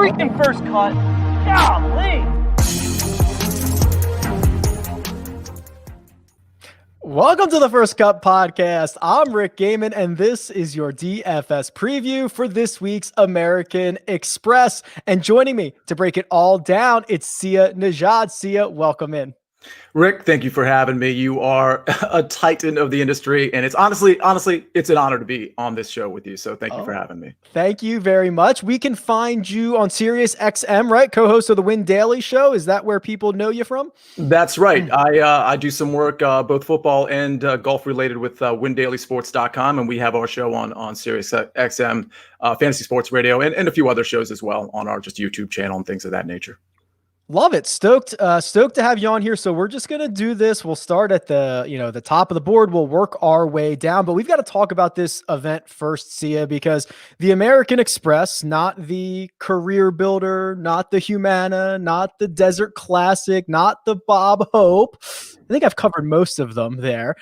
freaking first cut. Golly. Welcome to the First Cut Podcast. I'm Rick Gaiman, and this is your DFS preview for this week's American Express. And joining me to break it all down, it's Sia Nejad. Sia, welcome in. Rick, thank you for having me. You are a titan of the industry, and it's honestly, it's an honor to be on this show with you. So thank you for having me. Thank you very much. We can find you on Sirius XM, right? Co-host of the Win Daily Show. Is that where people know you from? That's right. I do some work, both football and golf related with WinDailySports.com, and we have our show on Sirius XM, Fantasy Sports Radio, and a few other shows as well on our just YouTube channel and things of that nature. Love it. Stoked to have you on here. So we're just going to do this. We'll start at the top of the board. We'll work our way down, but we've got to talk about this event first, Sia, because the American Express, not the Career Builder, not the Humana, not the Desert Classic, not the Bob Hope. I think I've covered most of them there.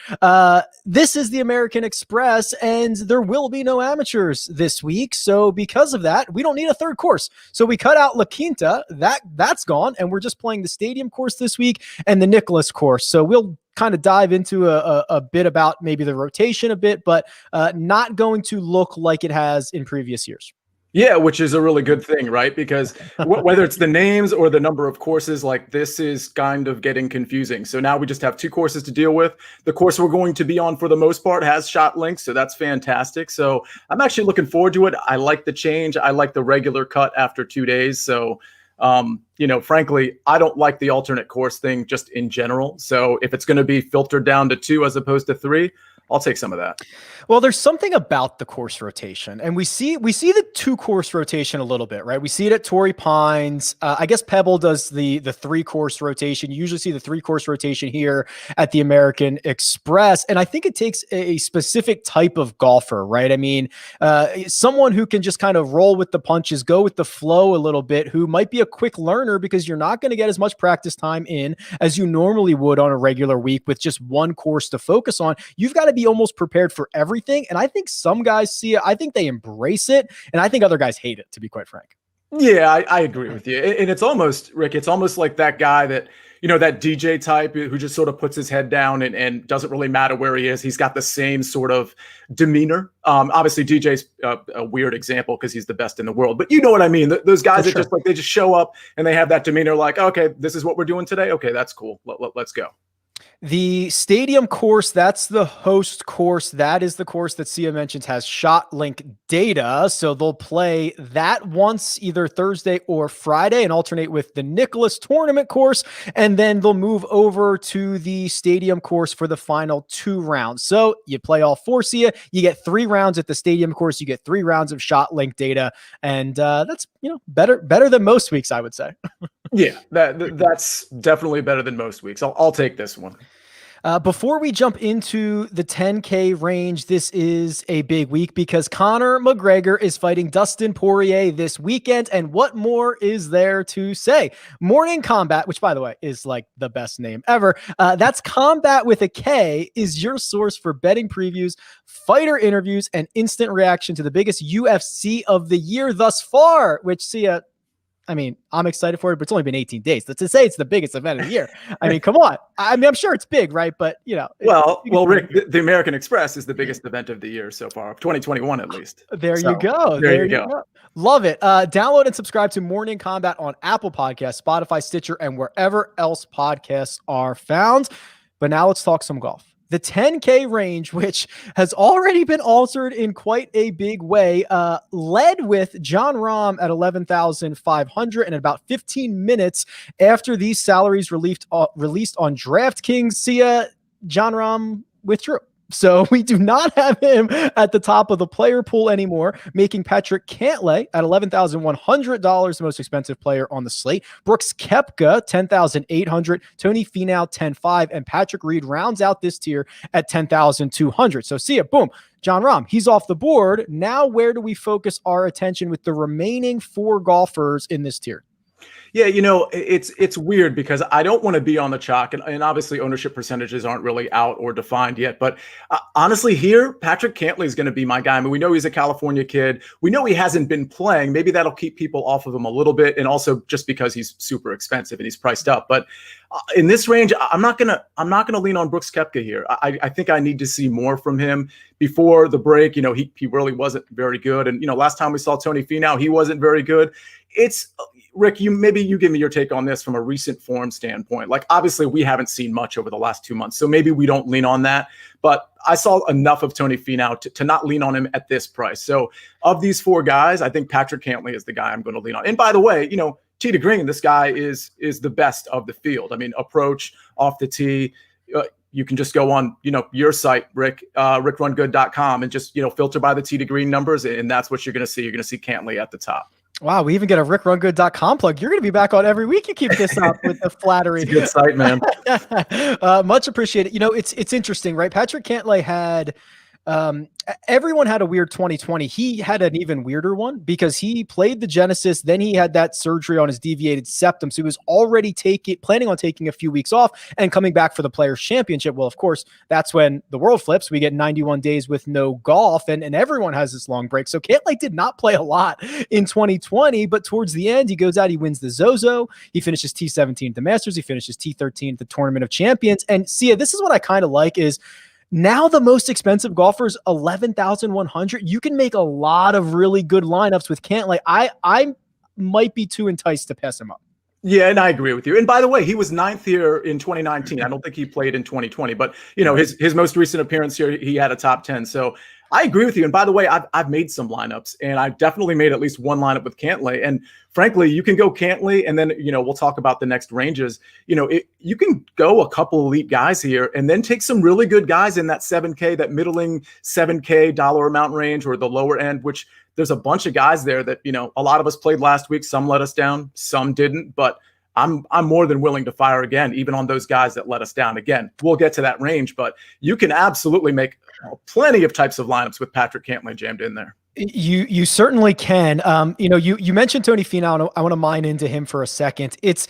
This is the American Express, and there will be no amateurs this week. So because of that, we don't need a third course. So we cut out La Quinta. That's gone, and we're just playing the Stadium course this week and the Nicholas course. So we'll kind of dive into a bit about maybe the rotation a bit, but not going to look like it has in previous years. Yeah, which is a really good thing, right? Because whether it's the names or the number of courses, like this is kind of getting confusing. So now we just have two courses to deal with. The course we're going to be on for the most part has shot links, so that's fantastic. So I'm actually looking forward to it. I like the change. I like the regular cut after 2 days. So, frankly, I don't like the alternate course thing just in general. So if it's going to be filtered down to 2 as opposed to 3, I'll take some of that. Well, there's something about the course rotation, and we see the 2-course rotation a little bit, right? We see it at Torrey Pines. I guess Pebble does the 3-course rotation. You usually see the 3-course rotation here at the American Express, and I think it takes a specific type of golfer, right? I mean, someone who can just kind of roll with the punches, go with the flow a little bit, who might be a quick learner because you're not going to get as much practice time in as you normally would on a regular week with just one course to focus on. You've got to be almost prepared for everything. And I think some guys see it. I think they embrace it. And I think other guys hate it, to be quite frank. Yeah, I agree with you. And it's almost, Rick, it's almost like that guy that, that DJ type who just sort of puts his head down and doesn't really matter where he is. He's got the same sort of demeanor. Obviously, DJ's a weird example because he's the best in the world. But you know what I mean? Those guys that just they just show up and they have that demeanor like, okay, this is what we're doing today. Okay, that's cool. Let's go. The Stadium course, that's the host course. That is the course that Sia mentions has shot link data. So they'll play that once either Thursday or Friday and alternate with the Nicholas tournament course. And then they'll move over to the Stadium course for the final 2 rounds. So you play all 4, Sia. You get 3 rounds at the Stadium course. You get 3 rounds of shot link data. And that's, better than most weeks, I would say. Yeah, that's definitely better than most weeks. I'll take this one. Before we jump into the 10K range, this is a big week because Conor McGregor is fighting Dustin Poirier this weekend. And what more is there to say? Morning Combat, which by the way is like the best name ever. That's Combat with a K, is your source for betting previews, fighter interviews, and instant reaction to the biggest UFC of the year thus far, which Sia, I mean, I'm excited for it, but it's only been 18 days. To say it's the biggest event of the year, I mean, come on. I mean, I'm sure it's big, right? But, Well, Rick, the American Express is the biggest event of the year so far, of 2021 at least. There you go. There you go. Love it. Download and subscribe to Morning Combat on Apple Podcasts, Spotify, Stitcher, and wherever else podcasts are found. But now let's talk some golf. The 10K range, which has already been altered in quite a big way, led with Jon Rahm at 11,500, and about 15 minutes after these salaries released on DraftKings, Sia, Jon Rahm withdrew. So we do not have him at the top of the player pool anymore, making Patrick Cantlay at $11,100 the most expensive player on the slate. Brooks Koepka, $10,800. Tony Finau, $10,500. And Patrick Reed rounds out this tier at $10,200. So see it, boom. Jon Rahm, he's off the board. Now where do we focus our attention with the remaining 4 golfers in this tier? Yeah, it's weird because I don't want to be on the chalk, and obviously ownership percentages aren't really out or defined yet. But honestly, here, Patrick Cantlay is going to be my guy. I mean, we know he's a California kid. We know he hasn't been playing. Maybe that'll keep people off of him a little bit, and also just because he's super expensive and he's priced up. But in this range, I'm not gonna lean on Brooks Koepka here. I think I need to see more from him before the break. He really wasn't very good, and last time we saw Tony Finau, he wasn't very good. It's Rick, maybe you give me your take on this from a recent form standpoint. Like, obviously, we haven't seen much over the last 2 months, so maybe we don't lean on that. But I saw enough of Tony Finau to not lean on him at this price. So, of these four guys, I think Patrick Cantlay is the guy I'm going to lean on. And by the way, tee to green, this guy is the best of the field. I mean, approach off the tee. You can just go on, your site, Rick, rickrungood.com, and just filter by the tee to green numbers, and that's what you're going to see. You're going to see Cantlay at the top. Wow, we even get a rickrungood.com plug. You're going to be back on every week. You keep this up with the flattery. It's a good site, man. Much appreciated. It's interesting, right? Patrick Cantlay had everyone had a weird 2020. He had an even weirder one because he played the Genesis. Then he had that surgery on his deviated septum. So he was already planning on taking a few weeks off and coming back for the Players Championship. Well, of course, that's when the world flips. We get 91 days with no golf, and everyone has this long break. So Cantlay did not play a lot in 2020, but towards the end, he goes out, he wins the Zozo. He finishes T17 at the Masters. He finishes T13 at the Tournament of Champions. And Sia, this is what I kind of like is now the most expensive golfers, 11,100. You can make a lot of really good lineups with Cantlay. I might be too enticed to pass him up. Yeah, and I agree with you. And by the way, he was 9th here in 2019. I don't think he played in 2020, but his most recent appearance here, he had a top 10. So I agree with you. And by the way, I've made some lineups, and I've definitely made at least one lineup with Cantlay. And frankly, you can go Cantlay, and then we'll talk about the next ranges. You can go a couple elite guys here, and then take some really good guys in that 7K, that middling 7K dollar amount range, or the lower end, which there's a bunch of guys there that a lot of us played last week. Some let us down, some didn't, but I'm more than willing to fire again, even on those guys that let us down. Again, we'll get to that range, but you can absolutely make plenty of types of lineups with Patrick Cantlay jammed in there. You certainly can. You mentioned Tony Finau, and I want to mine into him for a second. It's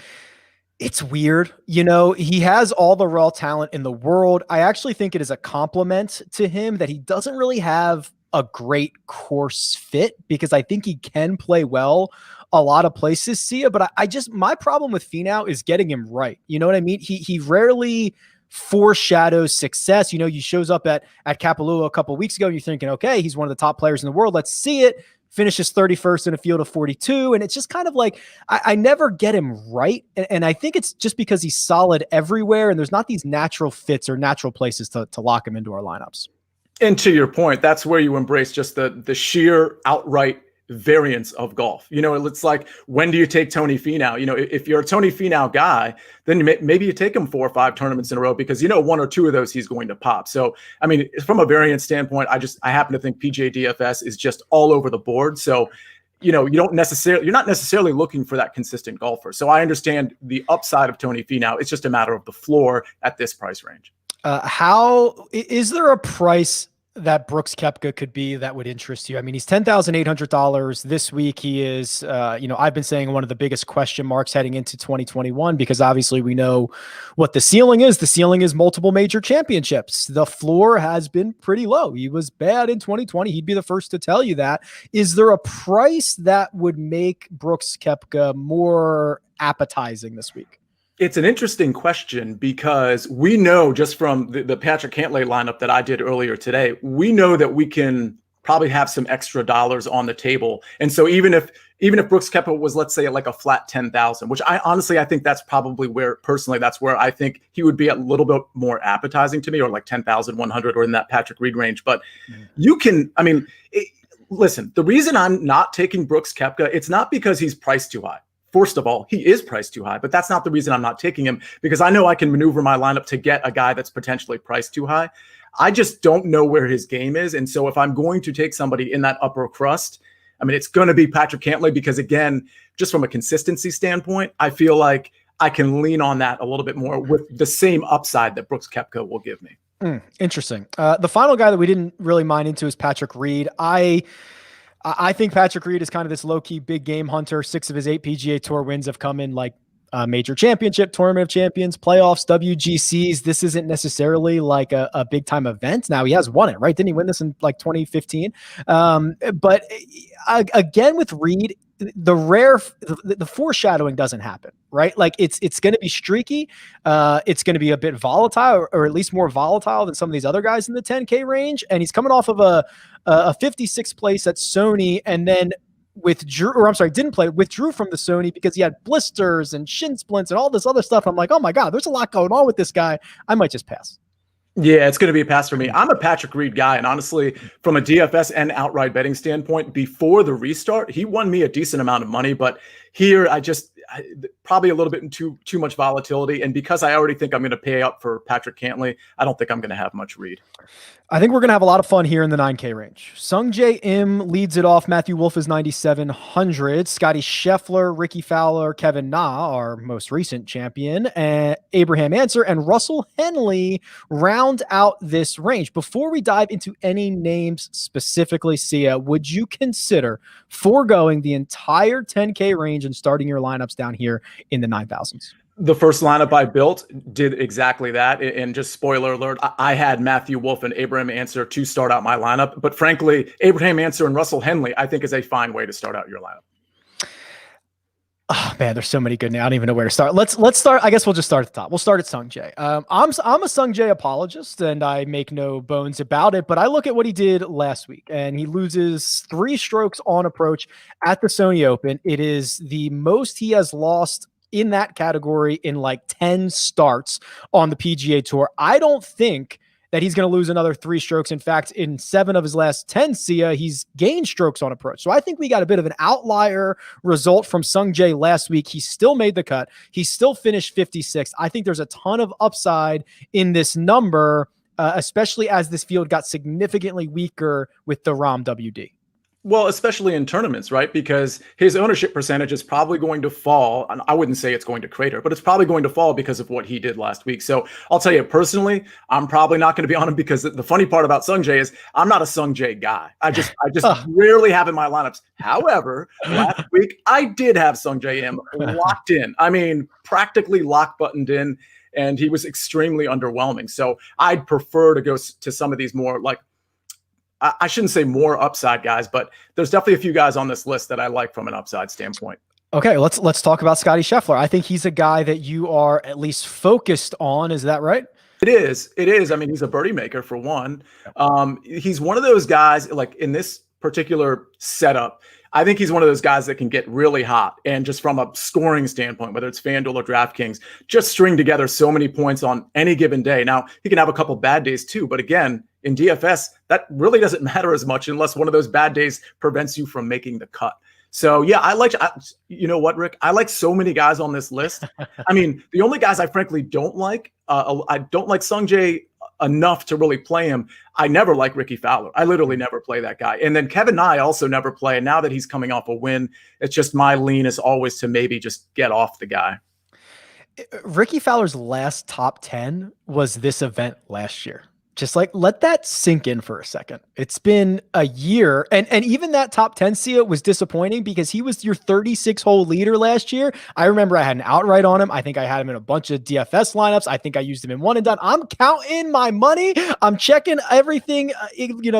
weird. He has all the raw talent in the world. I actually think it is a compliment to him that he doesn't really have a great course fit, because I think he can play well a lot of places, Sia, but my problem with Finau is getting him right. You know what I mean? He rarely foreshadows success. He shows up at Kapalua a couple of weeks ago and you're thinking, okay, he's one of the top players in the world. Let's see it. Finishes 31st in a field of 42. And it's just kind of like, I never get him right. And I think it's just because he's solid everywhere, and there's not these natural fits or natural places to lock him into our lineups. And to your point, that's where you embrace just the sheer outright variance of golf. It's like, when do you take Tony Finau? If you're a Tony Finau guy, then maybe you take him 4 or 5 tournaments in a row, because 1 or 2 of those he's going to pop. So I mean, from a variance standpoint, I happen to think PGA DFS is just all over the board. So you're not necessarily looking for that consistent golfer. So I understand the upside of Tony Finau. It's just a matter of the floor at this price range. How is there a price that Brooks Koepka could be that would interest you? I mean, he's $10,800 this week. He is, I've been saying, one of the biggest question marks heading into 2021, because obviously we know what the ceiling is. The ceiling is multiple major championships. The floor has been pretty low. He was bad in 2020. He'd be the first to tell you that. Is there a price that would make Brooks Koepka more appetizing this week? It's an interesting question, because we know just from the Patrick Cantlay lineup that I did earlier today, we know that we can probably have some extra dollars on the table. And so even if Brooks Koepka was, let's say, like a flat 10,000, which I think that's probably where, personally, that's where I think he would be a little bit more appetizing to me, or like 10,100, or in that Patrick Reed range. But listen, the reason I'm not taking Brooks Koepka, it's not because he's priced too high. First of all, he is priced too high, but that's not the reason I'm not taking him, because I know I can maneuver my lineup to get a guy that's potentially priced too high. I just don't know where his game is. And so if I'm going to take somebody in that upper crust, it's going to be Patrick Cantlay, because again, just from a consistency standpoint, I feel like I can lean on that a little bit more with the same upside that Brooks Koepka will give me. Interesting. The final guy that we didn't really mine into is Patrick Reed. I think Patrick Reed is kind of this low-key big game hunter. 6 of his 8 PGA Tour wins have come in like major championship, tournament of champions, playoffs, WGCs. This isn't necessarily like a big time event. Now he has won it, right? Didn't he win this in like 2015? But again, with Reed, the foreshadowing doesn't happen, right? Like it's going to be streaky. It's going to be a bit volatile, or at least more volatile than some of these other guys in the 10K range. And he's coming off of a 56th place at Sony, and then withdrew from the Sony because he had blisters and shin splints and all this other stuff. I'm like, oh my God, there's a lot going on with this guy. I might just pass. Yeah, it's going to be a pass for me. I'm a Patrick Reed guy, and honestly, from a DFS and outright betting standpoint, before the restart, he won me a decent amount of money. But here, probably a little bit too much volatility, and because I already think I'm going to pay up for Patrick Cantlay, I don't think I'm going to have much Reed. I think we're going to have a lot of fun here in the 9K range. Sungjae Im leads it off. Matthew Wolff is 9,700. Scotty Scheffler, Ricky Fowler, Kevin Na, our most recent champion, and Abraham Answer and Russell Henley round out this range. Before we dive into any names specifically, Sia, would you consider foregoing the entire 10K range and starting your lineups down here in the 9,000s? The first lineup I built did exactly that. And just spoiler alert, I had Matthew Wolff and Abraham Answer to start out my lineup. But frankly, Abraham Answer and Russell Henley, I think, is a fine way to start out your lineup. Oh man, there's so many good names. I don't even know where to start. Let's start. I guess we'll just start at the top. We'll start at Sungjae. I'm a Sungjae apologist, and I make no bones about it. But I look at what he did last week, and he loses 3 strokes on approach at the Sony Open. It is the most he has lost in that category in like 10 starts on the PGA Tour. I don't think that he's going to lose another 3 strokes. In fact, in 7 of his last 10 Sia, he's gained strokes on approach. So I think we got a bit of an outlier result from Sungjae last week. He still made the cut. He still finished 56th. I think there's a ton of upside in this number, especially as this field got significantly weaker with the Rahm WD. Well, especially in tournaments, right? Because his ownership percentage is probably going to fall. And I wouldn't say it's going to crater, but it's probably going to fall because of what he did last week. So I'll tell you personally, I'm probably not going to be on him, because the funny part about Sungjae is I'm not a Sungjae guy. I just rarely have in my lineups. However, last week I did have Sungjae Im locked in. I mean, practically lock buttoned in, and he was extremely underwhelming. So I'd prefer to go to some of these more like, I shouldn't say more upside guys, but there's definitely a few guys on this list that I like from an upside standpoint. Okay, let's talk about Scotty Scheffler. I think he's a guy that you are at least focused on. Is that right? It is. I mean, he's a birdie maker for one. He's one of those guys, like in this particular setup, I think he's one of those guys that can get really hot, and just from a scoring standpoint, whether it's FanDuel or DraftKings, just string together so many points on any given day. Now, he can have a couple bad days too, but again, in DFS, that really doesn't matter as much unless one of those bad days prevents you from making the cut. So yeah, you know what, Rick? I like so many guys on this list. I mean, the only guys I frankly don't like, I don't like Sungjae enough to really play him. I never like Ricky Fowler. I literally never play that guy. And then Kevin Na I also never play. And now that he's coming off a win, it's just my lean is always to maybe just get off the guy. Ricky Fowler's last top 10 was this event last year. Just like, let that sink in for a second. It's been a year. And even that top 10 Sia was disappointing because he was your 36-hole leader last year. I remember I had an outright on him. I think I had him in a bunch of DFS lineups. I think I used him in one and done. I'm counting my money. I'm checking everything,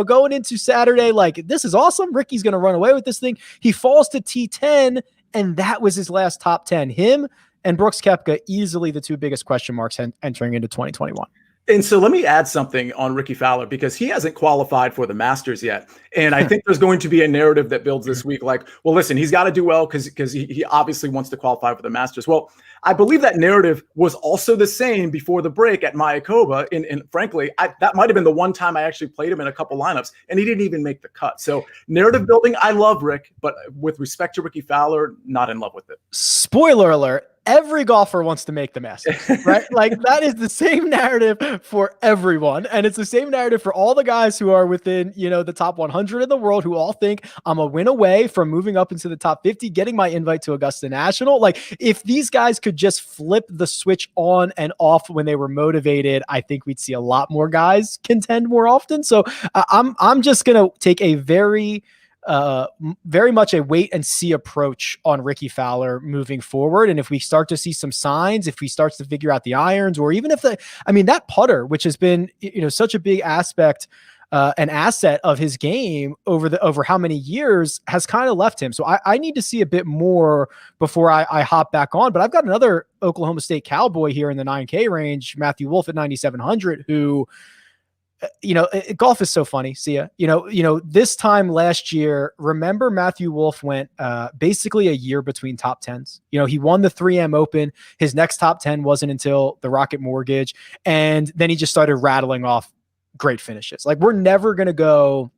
going into Saturday. Like, this is awesome. Ricky's going to run away with this thing. He falls to T10, and that was his last top 10. Him and Brooks Koepka, easily the 2 biggest question marks entering into 2021. And so let me add something on Ricky Fowler, because he hasn't qualified for the Masters yet. And I think there's going to be a narrative that builds this week like, well, listen, he's got to do well because he obviously wants to qualify for the Masters. Well, I believe that narrative was also the same before the break at Mayakoba. And frankly, that might have been the one time I actually played him in a couple lineups, and he didn't even make the cut. So narrative building, I love Rick, but with respect to Ricky Fowler, not in love with it. Spoiler alert. Every golfer wants to make the Masters, right? Like, that is the same narrative for everyone. And it's the same narrative for all the guys who are within, the top 100 in the world, who all think I'm a win away from moving up into the top 50, getting my invite to Augusta National. Like, if these guys could just flip the switch on and off when they were motivated, I think we'd see a lot more guys contend more often. So I'm just going to take a very very much a wait and see approach on Ricky Fowler moving forward. And if we start to see some signs, if he starts to figure out the irons, or even if that putter, which has been, such a big aspect, an asset of his game over how many years, has kind of left him. So I need to see a bit more before I hop back on. But I've got another Oklahoma State Cowboy here in the 9K range, Matthew Wolff at 9,700, who, golf is so funny. Sia, this time last year, remember Matthew Wolff went basically a year between top tens. He won the 3M Open. His next top 10 wasn't until the Rocket Mortgage. And then he just started rattling off great finishes. Like, we're never going to go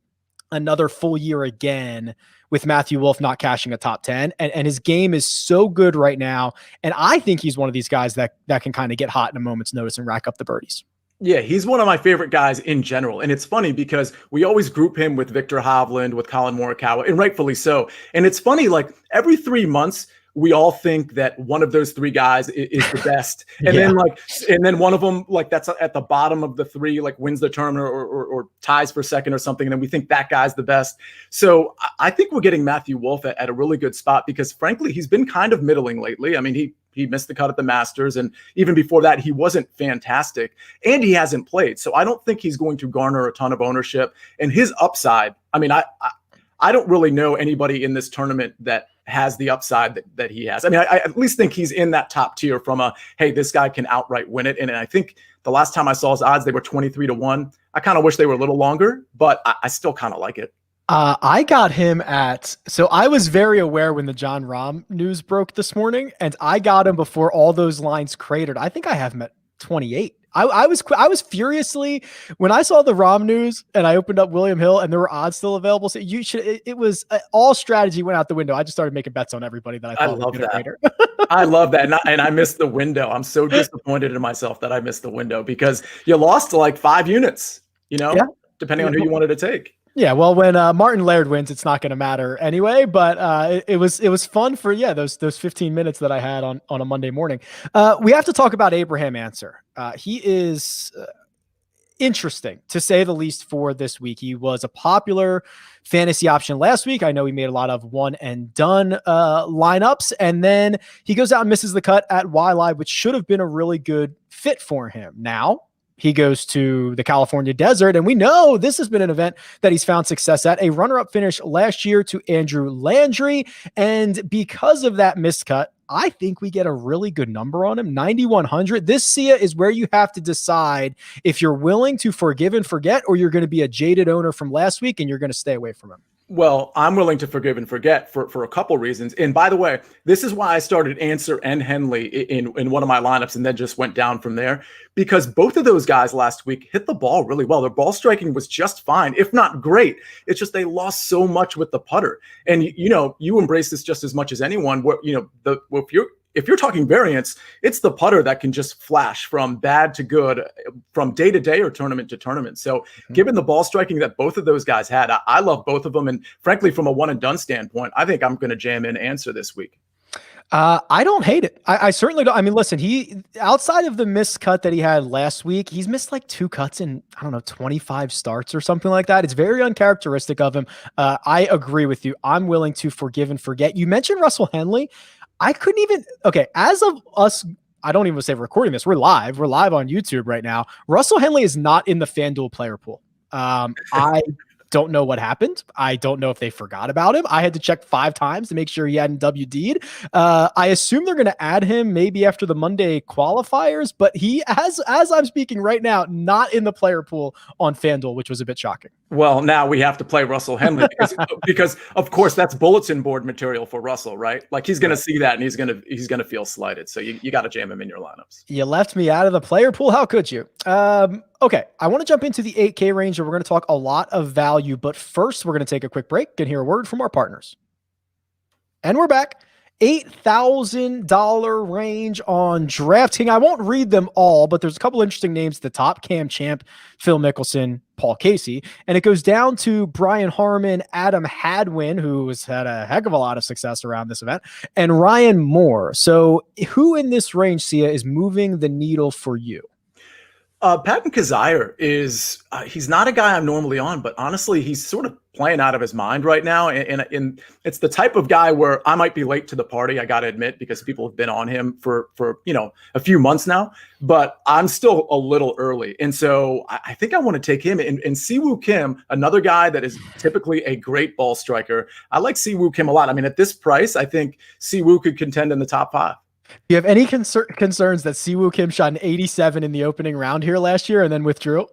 another full year again with Matthew Wolff not cashing a top 10. And his game is so good right now. And I think he's one of these guys that can kind of get hot in a moment's notice and rack up the birdies. Yeah, he's one of my favorite guys in general. And it's funny because we always group him with Victor Hovland, with Colin Morikawa, and rightfully so. And it's funny, like every 3 months, we all think that one of those three guys is the best. And then one of them, like that's at the bottom of the three, like wins the tournament or ties for second or something. And then we think that guy's the best. So I think we're getting Matthew Wolff at a really good spot because frankly, he's been kind of middling lately. I mean, he missed the cut at the Masters. And even before that, he wasn't fantastic and he hasn't played. So I don't think he's going to garner a ton of ownership. And his upside, I mean, I don't really know anybody in this tournament that has the upside that he has. I mean, I at least think he's in that top tier from hey, this guy can outright win it. And I think the last time I saw his odds, they were 23-1. I kind of wish they were a little longer, but I still kind of like it. I got him so I was very aware when the Jon Rahm news broke this morning, and I got him before all those lines cratered. I think I have him at 28. I was furiously when I saw the Rahm news and I opened up William Hill and there were odds still available. So it was all strategy went out the window. I just started making bets on everybody that I thought love that. I love that. And I missed the window. I'm so disappointed in myself that I missed the window because you lost to like 5 units, depending on who you wanted to take. Yeah, well, when Martin Laird wins, it's not going to matter anyway. But it was fun for those 15 minutes that I had on a Monday morning. We have to talk about Abraham Answer. He is interesting to say the least for this week. He was a popular fantasy option last week. I know he made a lot of one and done lineups, and then he goes out and misses the cut at YLive, which should have been a really good fit for him. Now he goes to the California desert, and we know this has been an event that he's found success at. A runner-up finish last year to Andrew Landry, and because of that miscut, I think we get a really good number on him, 9,100. This, Sia, is where you have to decide if you're willing to forgive and forget, or you're going to be a jaded owner from last week and you're going to stay away from him. Well, I'm willing to forgive and forget for a couple reasons. And by the way, this is why I started Answer and Henley in one of my lineups and then just went down from there, because both of those guys last week hit the ball really well. Their ball striking was just fine, if not great. It's just they lost so much with the putter. And, you embrace this just as much as anyone. If you're talking variance, it's the putter that can just flash from bad to good, from day to day or tournament to tournament. So given the ball striking that both of those guys had, I love both of them. And frankly, from a one and done standpoint, I think I'm going to jam in Answer this week. I don't hate it. I certainly don't. I mean, listen, he, outside of the missed cut that he had last week, he's missed like 2 cuts in, 25 starts or something like that. It's very uncharacteristic of him. I agree with you. I'm willing to forgive and forget. You mentioned Russell Henley. I couldn't even, as of us, I don't even say recording this. We're live on YouTube right now. Russell Henley is not in the FanDuel player pool. I don't know what happened. I don't know if they forgot about him. I had to check 5 times to make sure he hadn't WD'd. I assume they're going to add him maybe after the Monday qualifiers, but he, as I'm speaking right now, not in the player pool on FanDuel, which was a bit shocking. Well, now we have to play Russell Henley because of course that's bulletin board material for Russell, right? Like he's going to see that and he's going to feel slighted. So you got to jam him in your lineups. You left me out of the player pool. How could you? Okay. I want to jump into the 8K range and we're going to talk a lot of value, but first we're going to take a quick break and hear a word from our partners. And we're back. $8,000 range on DraftKings. I won't read them all, but there's a couple interesting names at the top: Cam Champ, Phil Mickelson, Paul Casey. And it goes down to Brian Harmon, Adam Hadwin, who has had a heck of a lot of success around this event, and Ryan Moore. So who in this range, Sia, is moving the needle for you? Patton Kizzire is he's not a guy I'm normally on, but honestly, he's sort of playing out of his mind right now. And it's the type of guy where I might be late to the party, I got to admit, because people have been on him for a few months now, but I'm still a little early. And so I think I want to take him. And Siwoo Kim, another guy that is typically a great ball striker. I like Siwoo Kim a lot. I mean, at this price, I think Siwoo could contend in the top 5. Do you have any concerns that Siwoo Kim shot an 87 in the opening round here last year and then withdrew?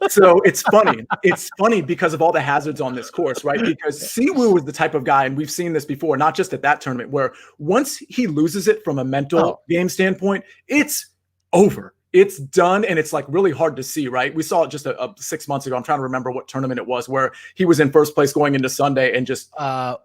So it's funny. It's funny because of all the hazards on this course, right? Because Siwoo is the type of guy, and we've seen this before, not just at that tournament, where once he loses it from a mental game standpoint, it's over. It's done, and it's like really hard to see, right? We saw it just 6 months ago. I'm trying to remember what tournament it was, where he was in first place going into Sunday and just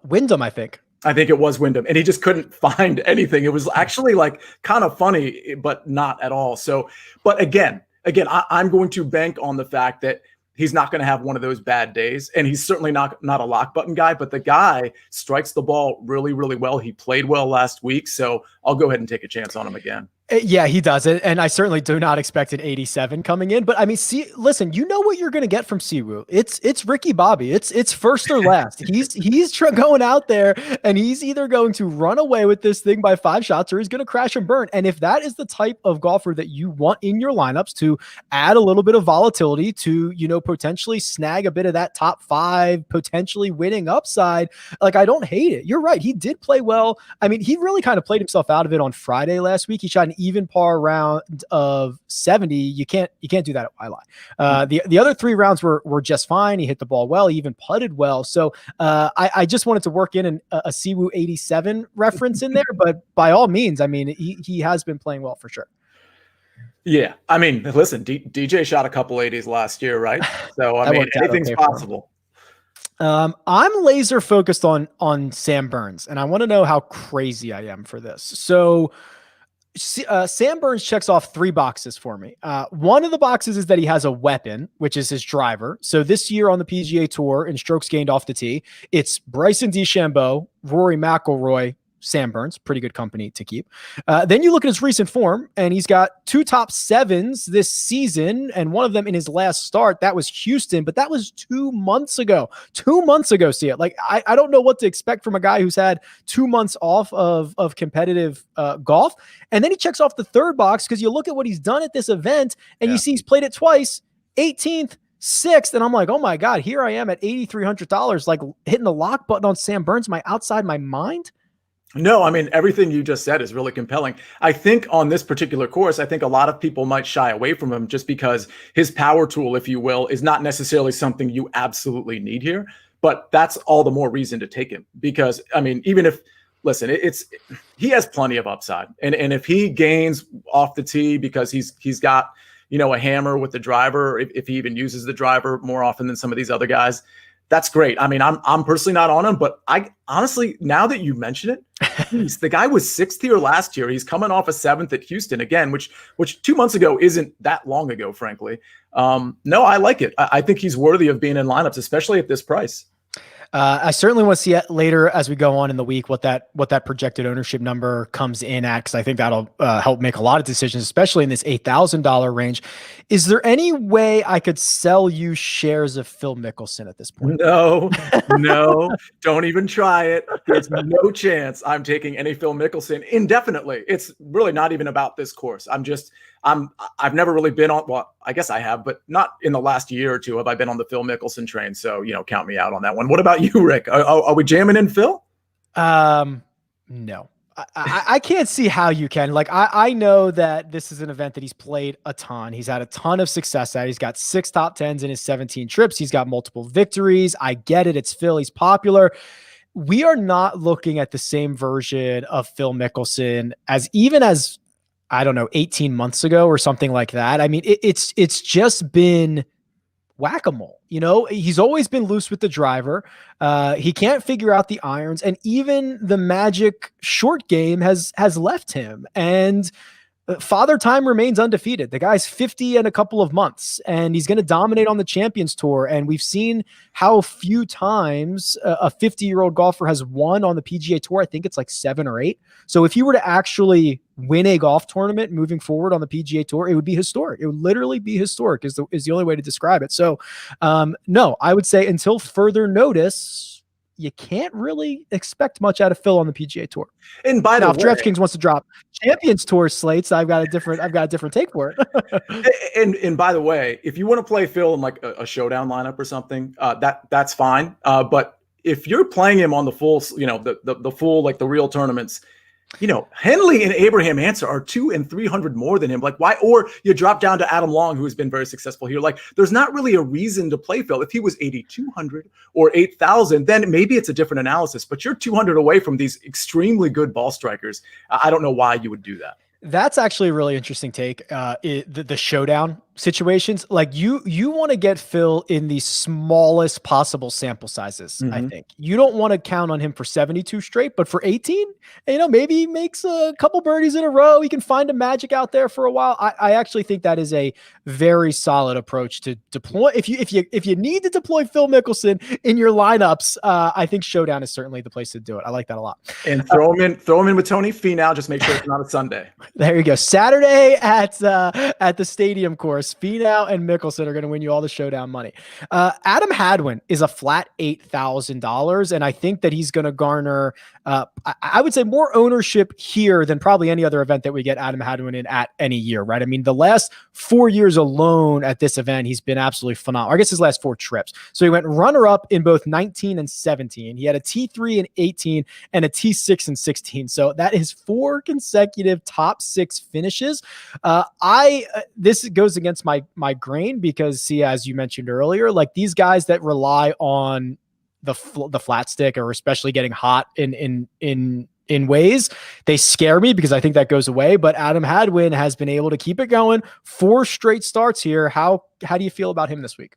Wyndham, I think it was Wyndham, and he just couldn't find anything. It was actually like kind of funny, but not at all. So, but again, I'm going to bank on the fact that he's not going to have one of those bad days, and he's certainly not a lock button guy, but the guy strikes the ball really, really well. He played well last week, so I'll go ahead and take a chance on him again. Yeah, he does it, and I certainly do not expect an 87 coming in. But I mean, listen, you know what you're going to get from Siwoo. It's Ricky Bobby. It's first or last. He's going out there, and he's either going to run away with this thing by 5 shots, or he's going to crash and burn. And if that is the type of golfer that you want in your lineups to add a little bit of volatility to, potentially snag a bit of that top 5, potentially winning upside, like, I don't hate it. You're right. He did play well. I mean, he really kind of played himself out of it on Friday last week. He shot an even par round of 70. You can't do that at Waialae. The other 3 rounds were just fine. He hit the ball well. He even putted well. So I just wanted to work in a Siwoo 87 reference in there, but by all means, I mean, he has been playing well for sure. Yeah, I mean, listen, DJ shot a couple 80s last year, right? So I mean, anything's possible. I'm laser focused on Sam Burns, and I want to know how crazy I am for this. So Sam Burns checks off 3 boxes for me. One of the boxes is that he has a weapon, which is his driver. So this year on the PGA Tour in strokes gained off the tee, it's Bryson DeChambeau, Rory McIlroy, Sam Burns, pretty good company to keep. Then you look at his recent form, and he's got 2 top 7s this season, and one of them in his last start. That was Houston, but that was 2 months ago. 2 months ago, Sia. Like, I don't know what to expect from a guy who's had 2 months off of competitive golf. And then he checks off the 3rd box because you look at what he's done at this event, and you see he's played it twice, 18th, 6th, and I'm like, oh my God, here I am at $8,300, like hitting the lock button on Sam Burns. Am I outside my mind? No, I mean, everything you just said is really compelling. I think on this particular course, I think a lot of people might shy away from him just because his power tool, if you will, is not necessarily something you absolutely need here. But that's all the more reason to take him because, I mean, even if, listen, he has plenty of upside. And if he gains off the tee because he's got, a hammer with the driver, if he even uses the driver more often than some of these other guys, that's great. I mean, I'm personally not on him, but I honestly, now that you mention it, the guy was 6th here last year. He's coming off a 7th at Houston again, which 2 months ago isn't that long ago, frankly. No, I like it. I think he's worthy of being in lineups, especially at this price. I certainly want to see it later as we go on in the week, what that projected ownership number comes in at, because I think that'll help make a lot of decisions, especially in this $8,000 range. Is there any way I could sell you shares of Phil Mickelson at this point? No, don't even try it. There's no chance I'm taking any Phil Mickelson indefinitely. It's really not even about this course. I've never really been on, well, I guess I have, but not in the last year or 2 have I been on the Phil Mickelson train. So, count me out on that one. What about you, Rick? Are we jamming in Phil? No. I can't see how you can. Like, I know that this is an event that he's played a ton. He's had a ton of success at. He's got 6 top 10s in his 17 trips. He's got multiple victories. I get it. It's Phil. He's popular. We are not looking at the same version of Phil Mickelson as I don't know, 18 months ago or something like that. I mean, it's just been whack-a-mole. He's always been loose with the driver. He can't figure out the irons, and even the magic short game has left him. And Father Time remains undefeated. The guy's 50 in a couple of months, and he's going to dominate on the Champions Tour. And we've seen how few times a 50-year-old golfer has won on the PGA Tour. I think it's like 7 or 8. So if he were to actually win a golf tournament moving forward on the PGA Tour, it would be historic. It would literally be historic is the only way to describe it. So no, I would say until further notice, you can't really expect much out of Phil on the PGA Tour. And by the way, if DraftKings wants to drop Champions Tour slates, I've got a different take for it. and by the way, if you want to play Phil in like a showdown lineup or something, that's fine. But if you're playing him on the full, the full, like the real tournaments, Henley and Abraham Answer are 200 and 300 more than him. Like, why? Or you drop down to Adam Long, who has been very successful here. Like, there's not really a reason to play Phil. If he was 8,200 or 8,000, then maybe it's a different analysis. But you're 200 away from these extremely good ball strikers. I don't know why you would do that. That's actually a really interesting take. The showdown situations, like you want to get Phil in the smallest possible sample sizes. Mm-hmm. I think you don't want to count on him for 72 straight, but for 18, maybe he makes a couple birdies in a row. He can find a magic out there for a while. I actually think that is a very solid approach to deploy. If you need to deploy Phil Mickelson in your lineups, I think showdown is certainly the place to do it. I like that a lot. And throw him in with Tony Finau. Just make sure it's not a Sunday. There you go. Saturday at the stadium course. Finau and Mickelson are going to win you all the showdown money. Adam Hadwin is a flat $8,000, and I think that he's going to garner, I would say, more ownership here than probably any other event that we get Adam Hadwin in at any year, right? I mean, the last 4 years alone at this event, he's been absolutely phenomenal. I guess his last 4 trips. So he went runner-up in both 19 and 17. He had a T3 in 18 and a T6 in 16. So that is 4 consecutive top 6 finishes. This goes against my grain because, Sia, as you mentioned earlier, like these guys that rely on the flat stick or especially getting hot in ways, they scare me because I think that goes away. But Adam Hadwin has been able to keep it going. 4 straight starts here. How do you feel about him this week?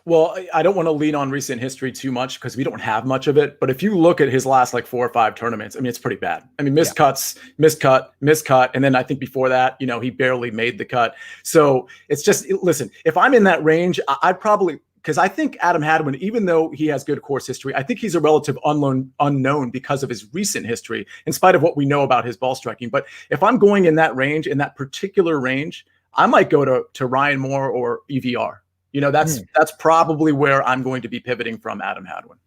Well, I don't want to lean on recent history too much because we don't have much of it. But if you look at his last like 4 or 5 tournaments, I mean, it's pretty bad. I mean, missed cuts, missed cut. And then I think before that, he barely made the cut. So it's just, listen, if I'm in that range, I'd probably, because I think Adam Hadwin, even though he has good course history, I think he's a relative unknown because of his recent history, in spite of what we know about his ball striking. But if I'm going in that range, in that particular range, I might go to Ryan Moore or EVR. That's probably where I'm going to be pivoting from Adam Hadwin.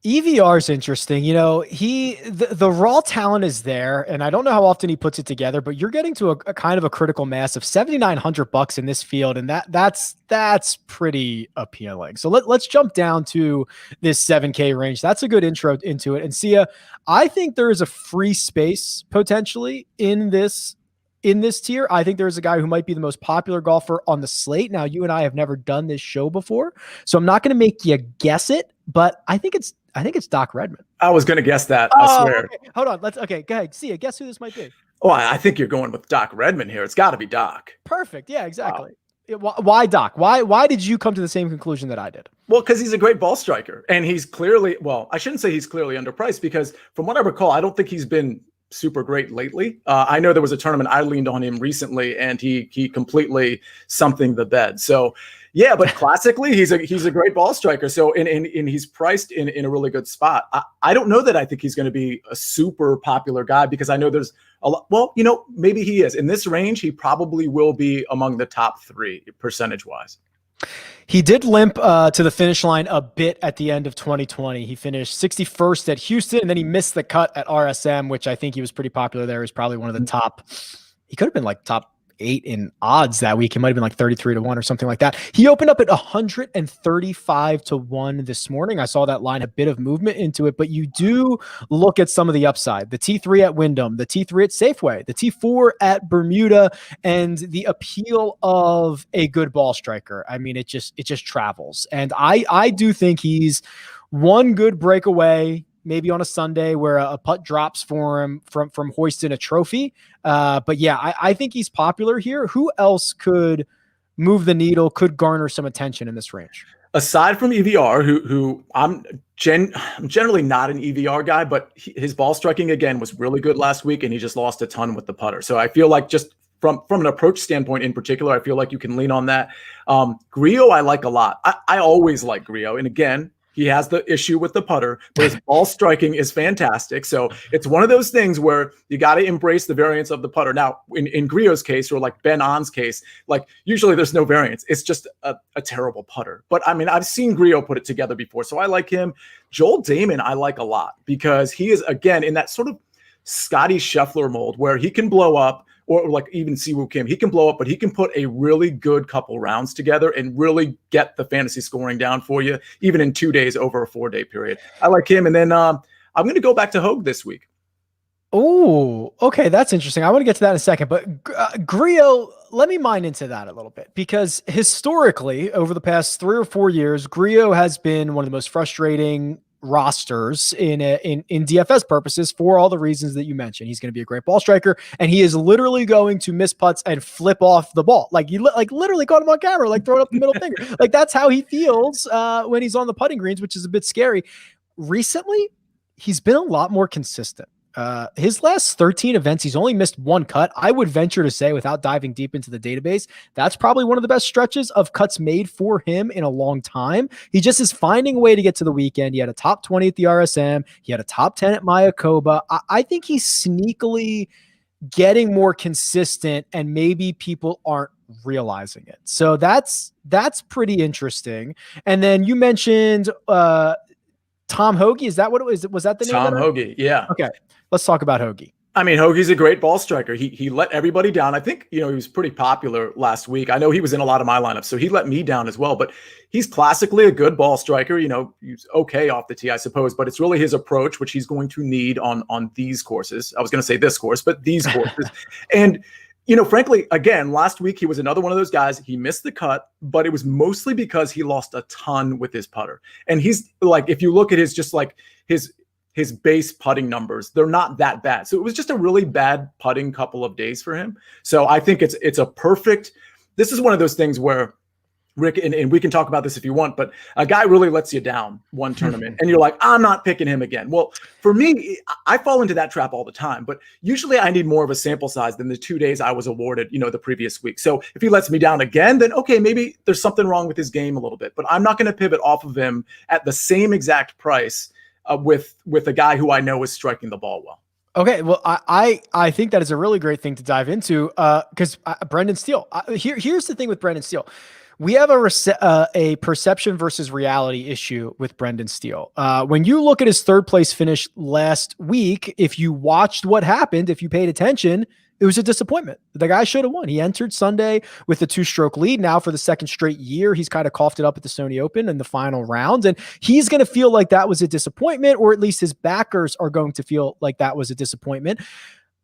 EVR is interesting. The raw talent is there, and I don't know how often he puts it together, but you're getting to a kind of a critical mass of $7,900 in this field, and that's pretty appealing. So let's jump down to this 7K range. That's a good intro into it. And Sia, I think there is a free space potentially in this tier. I think there's a guy who might be the most popular golfer on the slate. Now, you and I have never done this show before, so I'm not going to make you guess it, but I think it's Doc Redman. I was going to guess that. I swear. Okay. Hold on. Go ahead. Sia, guess who this might be. Oh, I think you're going with Doc Redman here. It's got to be Doc. Perfect. Yeah, exactly. Wow. Why Doc? Why did you come to the same conclusion that I did? Well, because he's a great ball striker, and he's clearly, I shouldn't say he's clearly underpriced, because from what I recall, I don't think he's been super great lately. I know there was a tournament I leaned on him recently, and he completely something the bed. So yeah, but classically he's a great ball striker. So and he's priced in a really good spot. I don't know that I think he's going to be a super popular guy, because I know there's a lot. Well, maybe he is in this range. He probably will be among the top 3 percentage wise. He did limp to the finish line a bit at the end of 2020. He finished 61st at Houston, and then he missed the cut at RSM, which I think he was pretty popular there. He's probably one of the top. He could have been like top 8 in odds that week. He might have been like 33-1 or something like that. He opened up at 135-1 this morning. I saw that line, a bit of movement into it, but you do look at some of the upside. The T3 at Wyndham, the T3 at Safeway, the T4 at Bermuda, and the appeal of a good ball striker. I mean, it just travels. And I do think he's one good breakaway, maybe on a Sunday where a putt drops for him from hoisting a trophy. But yeah, I think he's popular here. Who else could move the needle, could garner some attention in this range? Aside from EVR, who I'm generally not an EVR guy, but his ball striking again was really good last week, and he just lost a ton with the putter. So I feel like just from an approach standpoint in particular, I feel like you can lean on that. Grillo, I like a lot. I always like Grillo. And again, he has the issue with the putter, but his ball striking is fantastic. So it's one of those things where you got to embrace the variance of the putter. Now, in Grillo's case, or like Ben On's case, like usually there's no variance. It's just a terrible putter. But I mean, I've seen Grillo put it together before, so I like him. Joel Damon, I like a lot because he is, again, in that sort of Scotty Scheffler mold where he can blow up, or like even Siwoo Kim, he can blow up, but he can put a really good couple rounds together and really get the fantasy scoring down for you, even in 2 days over a 4-day period. I like him. And then I'm going to go back to Hogue this week. Oh, okay. That's interesting. I want to get to that in a second, but Grillo, let me mine into that a little bit because historically over the past 3 or 4 years, Grillo has been one of the most frustrating rosters in DFS purposes for all the reasons that you mentioned. He's going to be a great ball striker, and he is literally going to miss putts and flip off the ball. Like you literally caught him on camera, like throwing up the middle finger. Like that's how he feels when he's on the putting greens, which is a bit scary. Recently, he's been a lot more consistent. His last 13 events, he's only missed 1 cut. I would venture to say, without diving deep into the database, that's probably one of the best stretches of cuts made for him in a long time. He just is finding a way to get to the weekend. He had a top 20 at the RSM. He had a top 10 at Mayakoba. I think he's sneakily getting more consistent, and maybe people aren't realizing it. So that's pretty interesting. And then you mentioned Tom Hoge. Is that what it was? Was that the name? Tom Hoge, yeah. Okay. Let's talk about Hoge. I mean, Hoagie's a great ball striker. He let everybody down. I think, he was pretty popular last week. I know he was in a lot of my lineups, so he let me down as well. But he's classically a good ball striker. He's okay off the tee, I suppose. But it's really his approach, which he's going to need on these courses. I was going to say this course, but these courses. And, frankly, again, last week he was another one of those guys. He missed the cut, but it was mostly because he lost a ton with his putter. And he's like, if you look at his base putting numbers, they're not that bad. So it was just a really bad putting couple of days for him. So I think it's a perfect, this is one of those things where Rick, and we can talk about this if you want, but a guy really lets you down one tournament and you're like, I'm not picking him again. Well, for me, I fall into that trap all the time, but usually I need more of a sample size than the 2 days I was awarded, the previous week. So if he lets me down again, then okay, maybe there's something wrong with his game a little bit, but I'm not going to pivot off of him at the same exact price with a guy who I know is striking the ball well. Okay, well, I think that is a really great thing to dive into because Brendan Steele. Here's the thing with Brendan Steele. We have a perception versus reality issue with Brendan Steele. When you look at his 3rd place finish last week, if you watched what happened, if you paid attention, it was a disappointment. The guy should have won. He entered Sunday with a 2-stroke lead. Now for the 2nd straight year, he's kind of coughed it up at the Sony Open in the final round. And he's going to feel like that was a disappointment, or at least his backers are going to feel like that was a disappointment.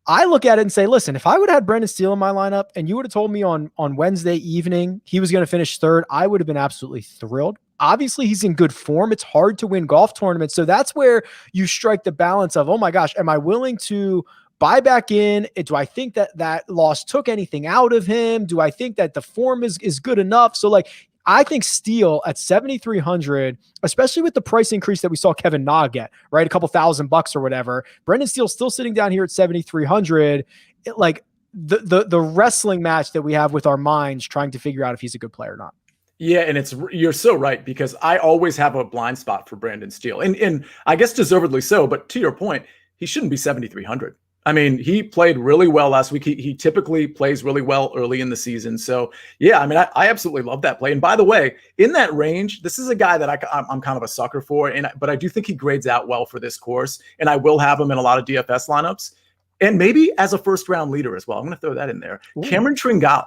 I look at it and say, listen, if I would have had Brendan Steele in my lineup and you would have told me on Wednesday evening he was going to finish 3rd, I would have been absolutely thrilled. Obviously, he's in good form. It's hard to win golf tournaments. So that's where you strike the balance of, oh my gosh, am I willing to buy back in? Do I think that loss took anything out of him? Do I think that the form is good enough? So I think Steele at 7,300, especially with the price increase that we saw Kevin Na get, right? A couple $1,000 or whatever. Brendan Steele still sitting down here at 7,300. The wrestling match that we have with our minds trying to figure out if he's a good player or not. Yeah, and you're so right, because I always have a blind spot for Brendan Steele, and I guess deservedly so. But to your point, he shouldn't be 7,300. I mean, he played really well last week. He typically plays really well early in the season. So, yeah, I mean, I absolutely love that play. And by the way, in that range, this is a guy that I'm kind of a sucker for. But I do think he grades out well for this course. And I will have him in a lot of DFS lineups. And maybe as a first-round leader as well. I'm going to throw that in there. Ooh. Cameron Tringale.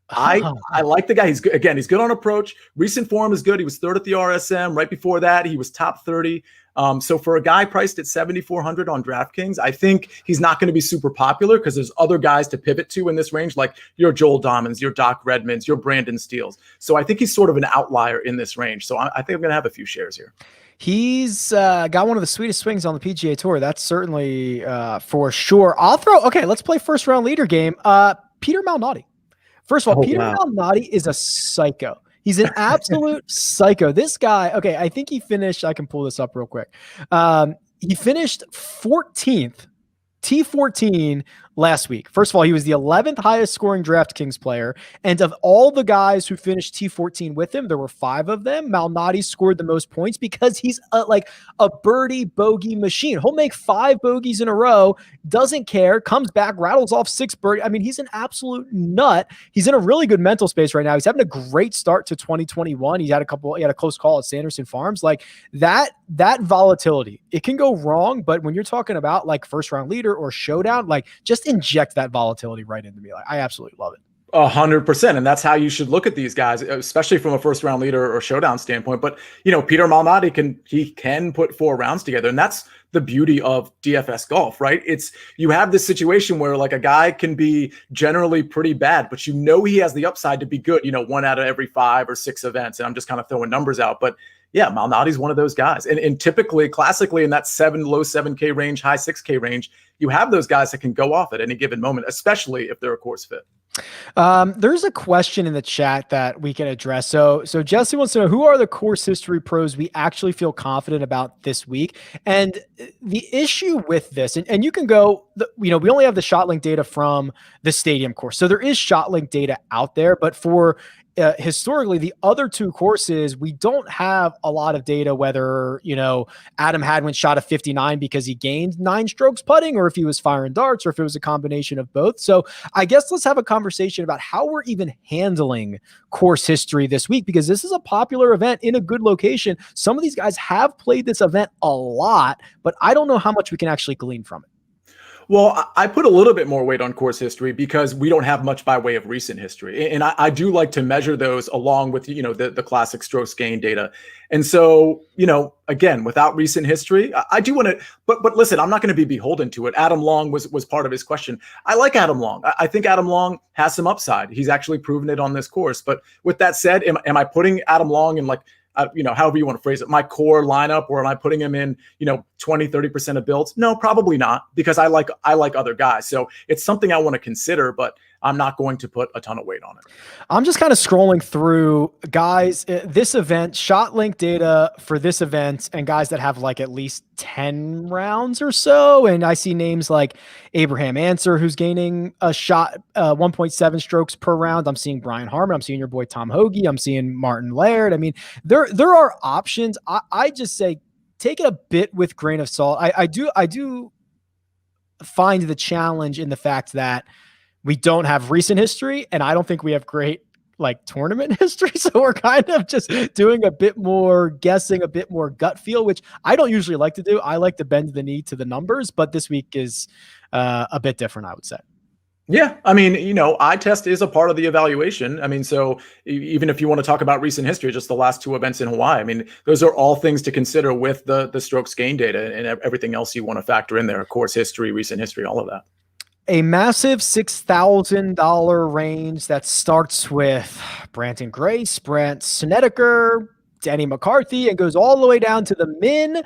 I like the guy. He's good. Again, he's good on approach. Recent form is good. He was 3rd at the RSM. Right before that, he was top 30. So for a guy priced at 7,400 on DraftKings, I think he's not going to be super popular because there's other guys to pivot to in this range, like your Joel Dommons, your Doc Redmonds, your Brandon Steeles. So I think he's sort of an outlier in this range. So I think I'm going to have a few shares here. He's got one of the sweetest swings on the PGA Tour. That's certainly for sure. Let's play first round leader game. Peter Malnati. First of all, Peter Malnati is a psycho. He's an absolute psycho. This guy, okay, I think he finished, I can pull this up real quick. He finished 14th, T14 last week. First of all, he was the 11th highest scoring DraftKings player. And of all the guys who finished T14 with him, there were 5 of them. Malnati scored the most points because he's like a birdie bogey machine. He'll make 5 bogeys in a row, doesn't care, comes back, rattles off 6 birdies. I mean, he's an absolute nut. He's in a really good mental space right now. He's having a great start to 2021. He had a close call at Sanderson Farms. Like that volatility, it can go wrong, but when you're talking about like first round leader or showdown, like just inject that volatility right into me. Like I absolutely love it. 100%. And that's how you should look at these guys, especially from a first round leader or showdown standpoint. But, Peter Malnati can put 4 rounds together. And that's the beauty of DFS golf, right? You have this situation where like a guy can be generally pretty bad, but he has the upside to be good, 1 out of every 5 or 6 events. And I'm just kind of throwing numbers out, but yeah, Malnati's one of those guys. And typically, classically in that low 7K range, high 6K range, you have those guys that can go off at any given moment, especially if they're a course fit. There's a question in the chat that we can address. So Jesse wants to know, who are the course history pros we actually feel confident about this week? And the issue with this, and you can go, we only have the ShotLink data from the stadium course. So there is ShotLink data out there, but for historically, the other 2 courses, we don't have a lot of data whether, Adam Hadwin shot a 59 because he gained 9 strokes putting, or if he was firing darts, or if it was a combination of both. So I guess let's have a conversation about how we're even handling course history this week, because this is a popular event in a good location. Some of these guys have played this event a lot, but I don't know how much we can actually glean from it. Well, I put a little bit more weight on course history because we don't have much by way of recent history. And I do like to measure those along with, the classic strokes gain data. And so, again, without recent history, I do want to, but listen, I'm not going to be beholden to it. Adam Long was part of his question. I like Adam Long. I think Adam Long has some upside. He's actually proven it on this course. But with that said, am I putting Adam Long in however you want to phrase it, my core lineup, or am I putting him in, 20, 30% of builds? No, probably not, because I like other guys. So it's something I want to consider, but I'm not going to put a ton of weight on it. I'm just kind of scrolling through guys, this event, ShotLink data for this event, and guys that have like at least 10 rounds or so. And I see names like Abraham Answer, who's gaining a shot, 1.7 strokes per round. I'm seeing Brian Harmon. I'm seeing your boy Tom Hoagie. I'm seeing Martin Laird. I mean, there are options. I just say, take it a bit with grain of salt. I do find the challenge in the fact that we don't have recent history, and I don't think we have great tournament history. So we're kind of just doing a bit more guessing, a bit more gut feel, which I don't usually like to do. I like to bend the knee to the numbers, but this week is a bit different, I would say. Yeah. I mean, eye test is a part of the evaluation. I mean, so even if you want to talk about recent history, just the last 2 events in Hawaii, I mean, those are all things to consider with the strokes gain data and everything else you want to factor in there. Course history, recent history, all of that. A massive $6,000 range that starts with Branton Grace, Brant Snedeker, Denny McCarthy, and goes all the way down to the min.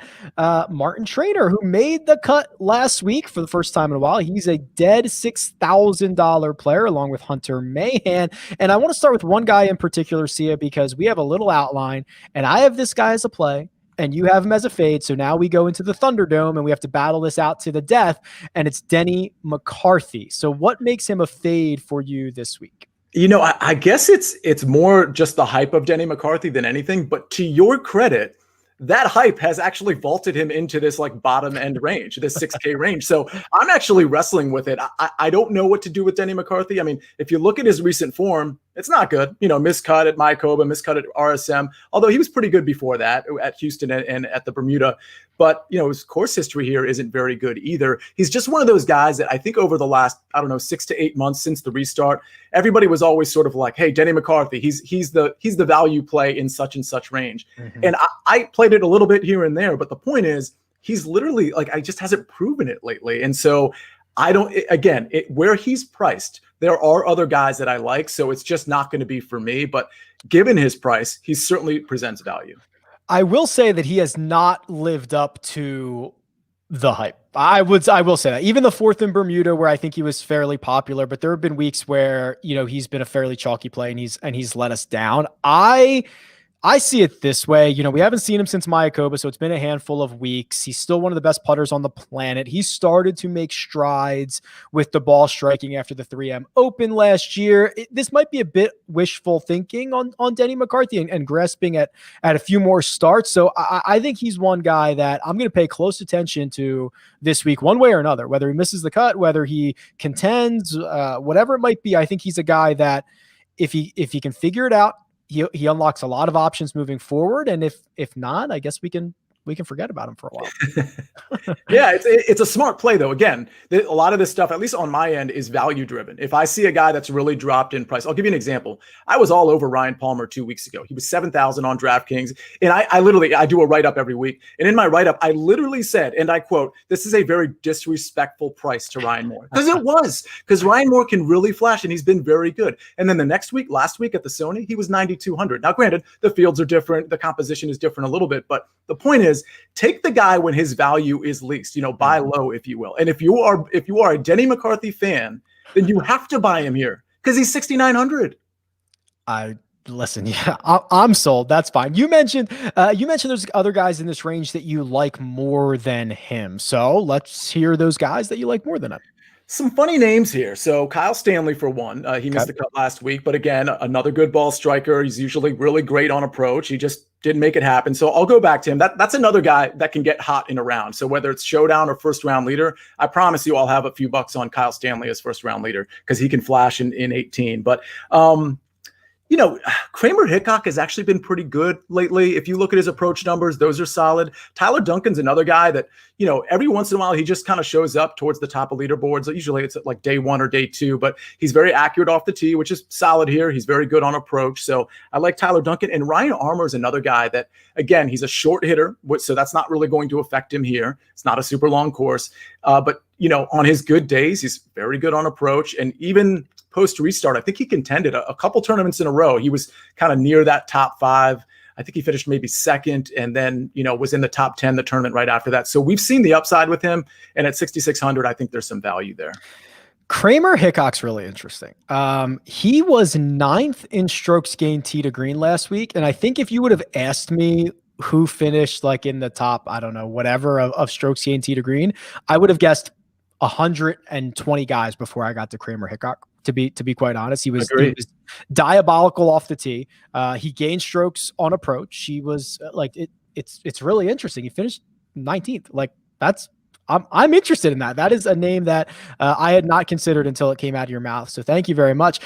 Martin Trainer, who made the cut last week for the first time in a while. He's a dead $6,000 player along with Hunter Mahan. And I want to start with one guy in particular, Sia, because we have a little outline, and I have this guy as a play, and you have him as a fade. So now we go into the Thunderdome and we have to battle this out to the death, and it's Denny McCarthy. So what makes him a fade for you this week? I guess it's more just the hype of Denny McCarthy than anything, but to your credit, that hype has actually vaulted him into this bottom end range, this 6K range. So I'm actually wrestling with it. I don't know what to do with Denny McCarthy. I mean, if you look at his recent form, it's not good. Miscut at Mayakoba, miscut at RSM, although he was pretty good before that at Houston and at the Bermuda. But, his course history here isn't very good either. He's just one of those guys that I think over the last, 6 to 8 months since the restart, everybody was always sort of like, hey, Denny McCarthy, he's the value play in such and such range. Mm-hmm. And I played it a little bit here and there, but the point is he's literally I just hasn't proven it lately. And so where he's priced, there are other guys that I like, so it's just not going to be for me. But given his price, he certainly presents value. I will say that he has not lived up to the hype. I will say that. Even the 4th in Bermuda, where I think he was fairly popular, but there have been weeks where he's been a fairly chalky play and he's let us down. I see it this way. We haven't seen him since Mayakoba, so it's been a handful of weeks. He's still one of the best putters on the planet. He started to make strides with the ball striking after the 3M Open last year. This might be a bit wishful thinking on Denny McCarthy and grasping at a few more starts. So I think he's one guy that I'm going to pay close attention to this week, one way or another, whether he misses the cut, whether he contends, whatever it might be. I think he's a guy that if he can figure it out, he unlocks a lot of options moving forward. And if not, I guess we can forget about him for a while. Yeah, it's a smart play though. Again, a lot of this stuff, at least on my end, is value driven. If I see a guy that's really dropped in price, I'll give you an example. I was all over Ryan Palmer 2 weeks ago. He was 7,000 on DraftKings, and I do a write up every week. And in my write up, I literally said, and I quote, "This is a very disrespectful price to Ryan Moore," because Ryan Moore can really flash, and he's been very good. And then the next week, last week at the Sony, he was 9,200. Now, granted, the fields are different, the composition is different a little bit, but the point is, take the guy when his value is least, buy low, if you will. And if you are a Denny McCarthy fan, then you have to buy him here because he's 6,900. Listen, yeah, I'm sold. That's fine. You mentioned there's other guys in this range that you like more than him. So let's hear those guys that you like more than him. Some funny names here. So Kyle Stanley for one, he missed the cut last week, but again, another good ball striker. He's usually really great on approach. He just didn't make it happen. So I'll go back to him. That's another guy that can get hot in a round. So whether it's showdown or first round leader, I promise you I'll have a few bucks on Kyle Stanley as first round leader because he can flash in 18. But Kramer Hickok has actually been pretty good lately. If you look at his approach numbers, those are solid. Tyler Duncan's another guy that, every once in a while, he just kind of shows up towards the top of leaderboards. Usually it's at like day 1 or day 2, but he's very accurate off the tee, which is solid here. He's very good on approach. So I like Tyler Duncan. And Ryan Armour is another guy that, again, he's a short hitter, so that's not really going to affect him here. It's not a super long course. But, on his good days, he's very good on approach. And even post restart, I think he contended a couple tournaments in a row. He was kind of near that top 5. I think he finished maybe second and then, was in the top 10 the tournament right after that. So we've seen the upside with him. And at 6,600, I think there's some value there. Kramer Hickok's really interesting. He was 9th in strokes gained tee to green last week. And I think if you would have asked me who finished like in the top, I don't know, whatever of strokes gained tee to green, I would have guessed 120 guys before I got to Kramer Hickok. To be quite honest, he was diabolical off the tee. He gained strokes on approach. He was it's really interesting. He finished 19th. Like I'm interested in that. That is a name that I had not considered until it came out of your mouth. So thank you very much.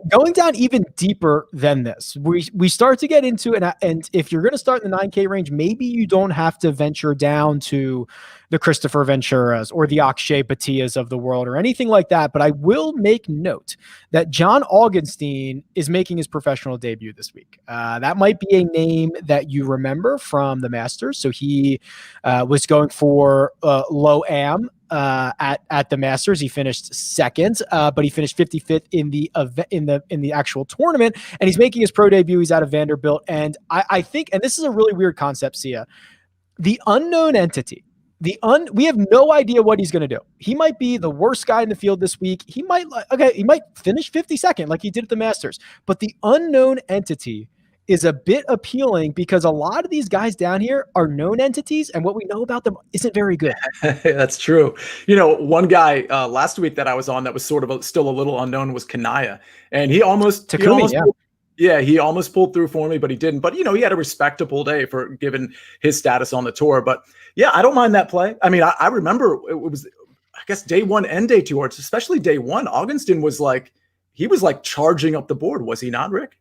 Going down even deeper than this, we start to get into it. And if you're going to start in the 9K range, maybe you don't have to venture down to the Christopher Venturas or the Akshay Bhatias of the world or anything like that. But I will make note that John Augenstein is making his professional debut this week. That might be a name that you remember from the Masters. So he was going for low am at the Masters. He finished second, but he finished 55th in the actual tournament, and he's making his pro debut. He's out of Vanderbilt, and I think, and this is a really weird concept, Sia, the unknown entity. We have no idea what he's going to do. He might be the worst guy in the field this week. He might finish 52nd like he did at the Masters, but the unknown entity is a bit appealing because a lot of these guys down here are known entities, and what we know about them isn't very good. That's true. One guy last week that I was on that was sort of still a little unknown was Kanaya, and he almost pulled through for me, but he didn't. But he had a respectable day for given his status on the tour. But yeah, I don't mind that play. I mean, I remember it was, I guess, day 1 and day 2, or especially day 1. Augenstein was like charging up the board, was he not, Rick?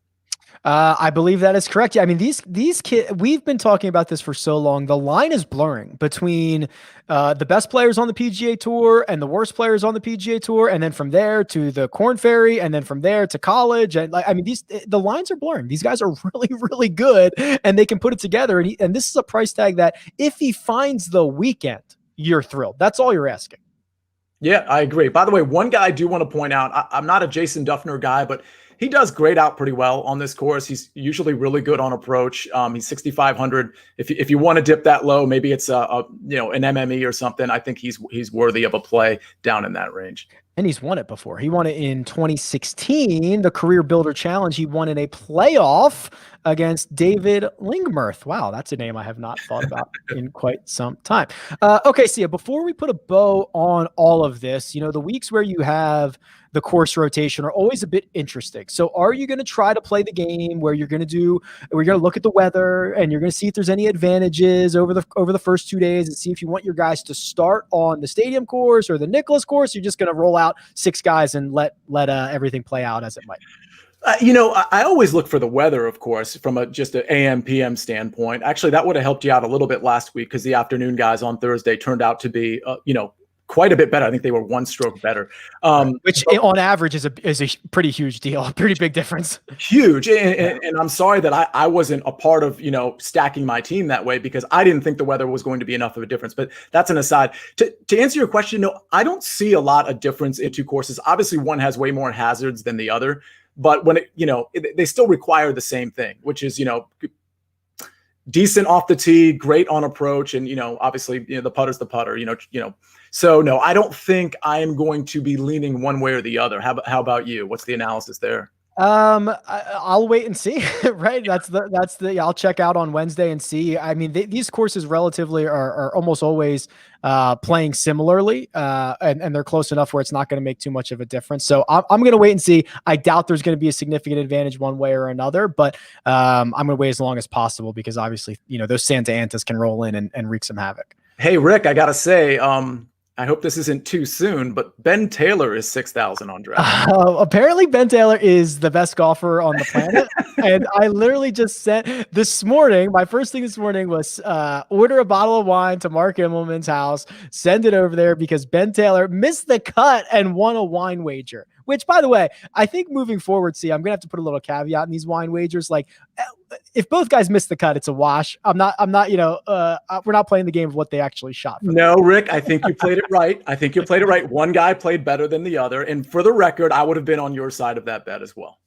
I believe that is correct. Yeah, I mean, these kids, we've been talking about this for so long. The line is blurring between the best players on the PGA Tour and the worst players on the PGA Tour, and then from there to the Corn Ferry, and then from there to college. And the lines are blurring. These guys are really, really good, and they can put it together. And this is a price tag that if he finds the weekend, you're thrilled. That's all you're asking. Yeah, I agree. By the way, one guy I do want to point out, I'm not a Jason Duffner guy, but he does grade out pretty well on this course. He's usually really good on approach. He's 6,500. If you want to dip that low, maybe it's an MME or something. I think he's worthy of a play down in that range. And he's won it before. He won it in 2016, the Career Builder Challenge. He won in a playoff against David Lingmerth. Wow, that's a name I have not thought about in quite some time. Okay, Sia, before we put a bow on all of this, the weeks where you have the course rotation are always a bit interesting. So are you going to try to play the game where you're going to look at the weather and you're going to see if there's any advantages over the first 2 days and see if you want your guys to start on the stadium course or the Nicklaus course? You're just going to roll out 6 guys and let everything play out as it might. I always look for the weather, of course, from just an AM, PM standpoint. Actually, that would have helped you out a little bit last week because the afternoon guys on Thursday turned out to be, quite a bit better. I think they were 1 stroke better, which on average is a pretty huge deal, a pretty big difference. Huge. And I'm sorry that I wasn't a part of, stacking my team that way because I didn't think the weather was going to be enough of a difference. But that's an aside. To answer your question, no, I don't see a lot of difference in 2 courses. Obviously, one has way more hazards than the other, but when they still require the same thing, which is, decent off the tee, great on approach, and obviously the putter's the putter. So no, I don't think I am going to be leaning one way or the other. How about you? What's the analysis there? I'll wait and see. Right, I'll check out on Wednesday and see. I mean, these courses relatively are almost always playing similarly, and they're close enough where it's not going to make too much of a difference. So I'm going to wait and see. I doubt there's going to be a significant advantage one way or another, but I'm going to wait as long as possible because obviously those Santa Antas can roll in and wreak some havoc. Hey Rick, I gotta say, I hope this isn't too soon, but Ben Taylor is 6,000 on draft. Apparently Ben Taylor is the best golfer on the planet. And I literally just sent this morning, my first thing this morning was order a bottle of wine to Mark Immelman's house, send it over there because Ben Taylor missed the cut and won a wine wager. Which, by the way, I think moving forward, I'm going to have to put a little caveat in these wine wagers. Like, if both guys miss the cut, it's a wash. I'm not, we're not playing the game of what they actually shot. No, Rick, I think you played it right. One guy played better than the other. And for the record, I would have been on your side of that bet as well.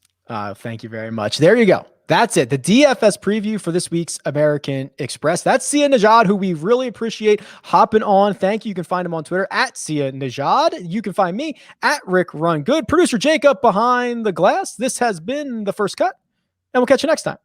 Thank you very much. There you go. That's it. The DFS preview for this week's American Express. That's Sia Nejad, who we really appreciate hopping on. Thank you. You can find him on Twitter at Sia Nejad. You can find me at Rick Run Good. Producer Jacob behind the glass. This has been The First Cut, and we'll catch you next time.